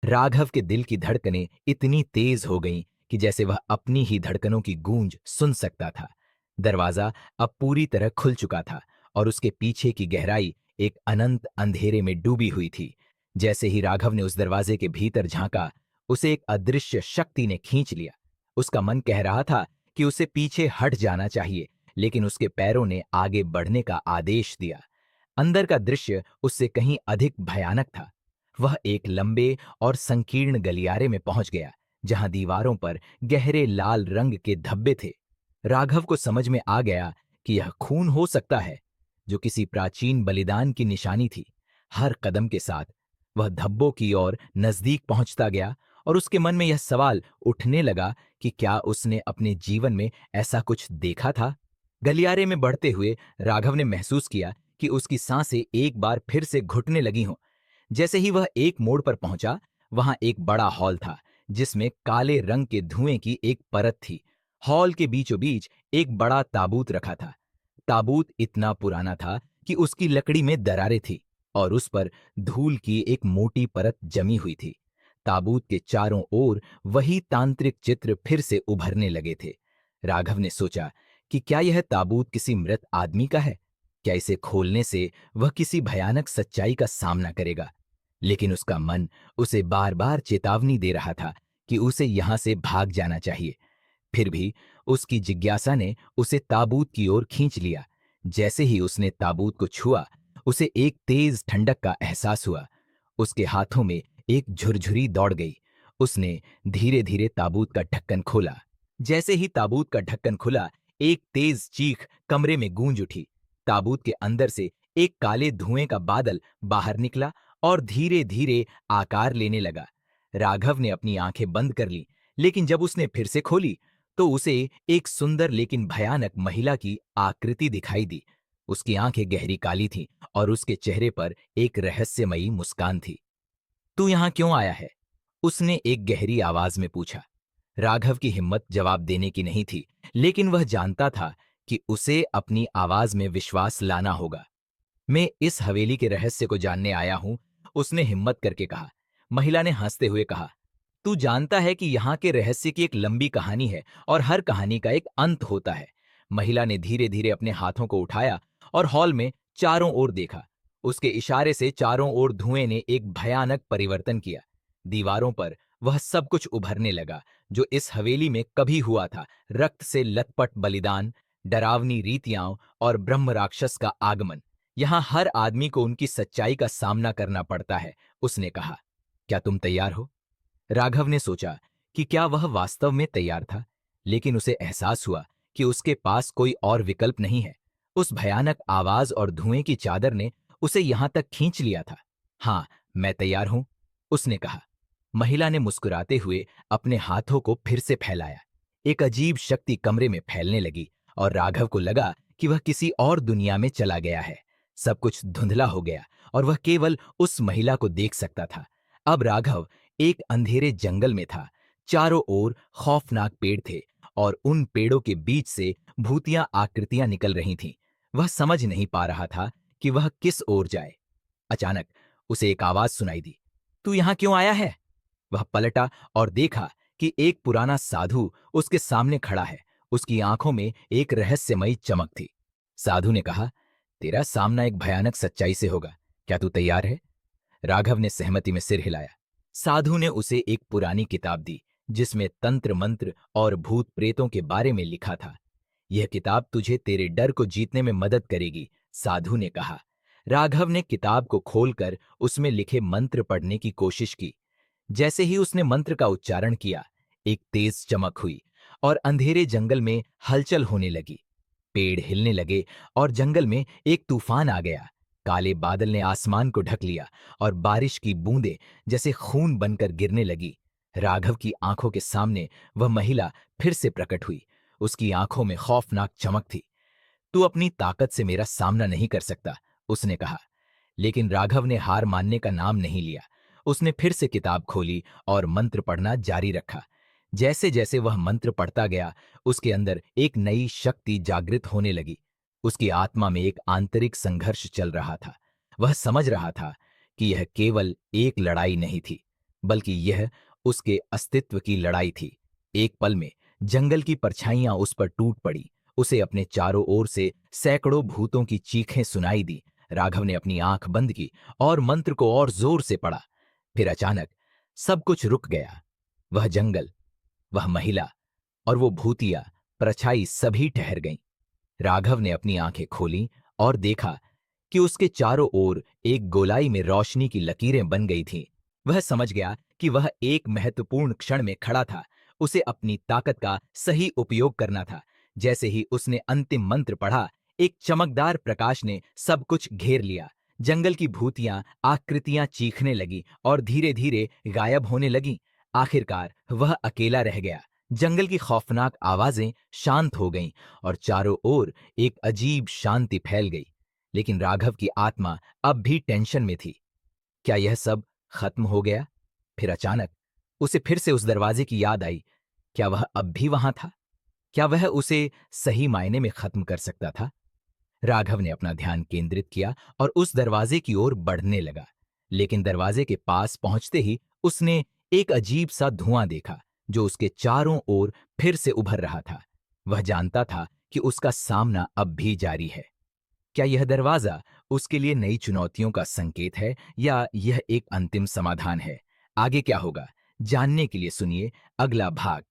राघव के दिल की धड़कनें इतनी तेज हो गईं कि जैसे वह अपनी ही धड़कनों की गूंज सुन सकता था। दरवाजा अब पूरी तरह खुल चुका था और उसके पीछे की गहराई एक अनंत अंधेरे में डूबी हुई थी। जैसे ही राघव ने उस दरवाजे के भीतर झांका, उसे एक अदृश्य शक्ति ने खींच लिया। उसका मन कह रहा था कि उसे पीछे हट जाना चाहिए, लेकिन उसके पैरों ने आगे बढ़ने का आदेश दिया। अंदर का दृश्य उससे कहीं अधिक भयानक था। वह एक लंबे और संकीर्ण गलियारे में पहुंच गया, जहां दीवारों पर गहरे लाल रंग के धब्बे थे। राघव को समझ में आ गया कि यह खून हो सकता है, जो किसी प्राचीन बलिदान की निशानी थी। हर कदम के साथ वह धब्बों की ओर नजदीक पहुंचता गया और उसके मन में यह सवाल उठने लगा कि क्या उसने अपने जीवन में ऐसा कुछ देखा था। गलियारे में बढ़ते हुए राघव ने महसूस किया कि उसकी सांसें एक बार फिर से घुटने लगी हों। जैसे ही वह एक मोड़ पर पहुंचा, वहां एक बड़ा हॉल था, जिसमें काले रंग के धुएं की एक परत थी। हॉल के बीचों बीच एक बड़ा ताबूत रखा था। ताबूत इतना पुराना था कि उसकी लकड़ी में दरारें थी और उस पर धूल की एक मोटी परत जमी हुई थी। ताबूत के चारों ओर वही तांत्रिक चित्र फिर से उभरने लगे थे। राघव ने सोचा कि क्या यह ताबूत किसी मृत आदमी का है? क्या इसे खोलने से वह किसी भयानक सच्चाई का सामना करेगा? लेकिन उसका मन उसे बार बार चेतावनी दे रहा था कि उसे यहां से भाग जाना चाहिए। फिर भी उसकी जिज्ञासा ने उसे ताबूत की ओर खींच लिया। जैसे ही उसने ताबूत को छुआ, उसे एक तेज ठंडक का एहसास हुआ। उसके हाथों में एक झुरझुरी दौड़ गई। उसने धीरे धीरे ताबूत का ढक्कन खोला। जैसे ही ताबूत का ढक्कन खुला, एक तेज चीख कमरे में गूंज उठी। ताबूत के अंदर से एक काले धुएं का बादल बाहर निकला और धीरे धीरे आकार लेने लगा। राघव ने अपनी आंखें बंद कर ली, लेकिन जब उसने फिर से खोली तो उसे एक सुंदर लेकिन भयानक महिला की आकृति दिखाई दी। उसकी आंखें गहरी काली थीं और उसके चेहरे पर एक रहस्यमयी मुस्कान थी। तू यहां क्यों आया है? उसने एक गहरी आवाज में पूछा। राघव की हिम्मत जवाब देने की नहीं थी, लेकिन वह जानता था कि उसे अपनी आवाज में विश्वास लाना होगा। मैं इस हवेली के रहस्य को जानने आया हूं, उसने हिम्मत करके कहा। महिला ने हंसते हुए कहा, तू जानता है कि यहाँ के रहस्य की एक लंबी कहानी है और हर कहानी का एक अंत होता है। महिला ने धीरे धीरे अपने हाथों को उठाया और हॉल में चारों ओर देखा। उसके इशारे से चारों ओर धुएं ने एक भयानक परिवर्तन किया। दीवारों पर वह सब कुछ उभरने लगा जो इस हवेली में कभी हुआ था। रक्त से लथपथ बलिदान, डरावनी रीतियां और ब्रह्म राक्षस का आगमन। यहाँ हर आदमी को उनकी सच्चाई का सामना करना पड़ता है, उसने कहा। क्या तुम तैयार हो? राघव ने सोचा कि क्या वह वास्तव में तैयार था, लेकिन उसे एहसास हुआ कि उसके पास कोई और विकल्प नहीं है। उस भयानक आवाज और धुएं की चादर ने उसे यहां तक खींच लिया था। हाँ, मैं तैयार हूं, उसने कहा। महिला ने मुस्कुराते हुए अपने हाथों को फिर से फैलाया। एक अजीब शक्ति कमरे में फैलने लगी और राघव को लगा कि वह किसी और दुनिया में चला गया है। सब कुछ धुंधला हो गया और वह केवल उस महिला को देख सकता था। अब राघव एक अंधेरे जंगल में था। चारों ओर खौफनाक पेड़ थे और उन पेड़ों के बीच से भूतिया आकृतियां निकल रही थीं। वह समझ नहीं पा रहा था कि वह किस ओर जाए। अचानक उसे एक आवाज सुनाई दी, तू यहां क्यों आया है? वह पलटा और देखा कि एक पुराना साधु उसके सामने खड़ा है। उसकी आंखों में एक रहस्यमयी चमक थी। साधु ने कहा, तेरा सामना एक भयानक सच्चाई से होगा। क्या तू तैयार है? राघव ने सहमति में सिर हिलाया। साधु ने उसे एक पुरानी किताब दी, जिसमें तंत्र मंत्र और भूत प्रेतों के बारे में लिखा था। यह किताब तुझे तेरे डर को जीतने में मदद करेगी, साधु ने कहा। राघव ने किताब को खोलकर उसमें लिखे मंत्र पढ़ने की कोशिश की। जैसे ही उसने मंत्र का उच्चारण किया, एक तेज चमक हुई और अंधेरे जंगल में हलचल होने लगी। पेड़ हिलने लगे और जंगल में एक तूफान आ गया। काले बादल ने आसमान को ढक लिया और बारिश की बूंदें जैसे खून बनकर गिरने लगी। राघव की आंखों के सामने वह महिला फिर से प्रकट हुई। उसकी आंखों में खौफनाक चमक थी। तू अपनी ताकत से मेरा सामना नहीं कर सकता, उसने कहा। लेकिन राघव ने हार मानने का नाम नहीं लिया। उसने फिर से किताब खोली और मंत्र पढ़ना जारी रखा। जैसे जैसे वह मंत्र पढ़ता गया, उसके अंदर एक नई शक्ति जागृत होने लगी। उसकी आत्मा में एक आंतरिक संघर्ष चल रहा था। वह समझ रहा था कि यह केवल एक लड़ाई नहीं थी, बल्कि यह उसके अस्तित्व की लड़ाई थी। एक पल में जंगल की परछाइयां उस पर टूट पड़ी। उसे अपने चारों ओर से सैकड़ों भूतों की चीखें सुनाई दी। राघव ने अपनी आंख बंद की और मंत्र को और जोर से पढ़ा। फिर अचानक सब कुछ रुक गया। वह जंगल, वह महिला और वो भूतिया परछाई सभी ठहर गईं। राघव ने अपनी आंखें खोलीं और देखा कि उसके चारों ओर एक गोलाई में रोशनी की लकीरें बन गई थीं। वह समझ गया कि वह एक महत्वपूर्ण क्षण में खड़ा था। उसे अपनी ताकत का सही उपयोग करना था। जैसे ही उसने अंतिम मंत्र पढ़ा, एक चमकदार प्रकाश ने सब कुछ घेर लिया। जंगल की भूतियां, आकृतियां चीखने लगी और धीरे धीरे गायब होने लगी। आखिरकार वह अकेला रह गया। जंगल की खौफनाक आवाजें शांत हो गईं और चारों ओर एक अजीब शांति फैल गई। लेकिन राघव की आत्मा अब भी टेंशन में थी। क्या यह सब खत्म हो गया? फिर अचानक उसे फिर से उस दरवाजे की याद आई। क्या वह अब भी वहां था? क्या वह उसे सही मायने में खत्म कर सकता था? राघव ने अपना ध्यान केंद्रित किया और उस दरवाजे की ओर बढ़ने लगा। लेकिन दरवाजे के पास पहुंचते ही उसने एक अजीब सा धुआं देखा जो उसके चारों ओर फिर से उभर रहा था। वह जानता था कि उसका सामना अब भी जारी है। क्या यह दरवाजा उसके लिए नई चुनौतियों का संकेत है या यह एक अंतिम समाधान है? आगे क्या होगा जानने के लिए सुनिए अगला भाग।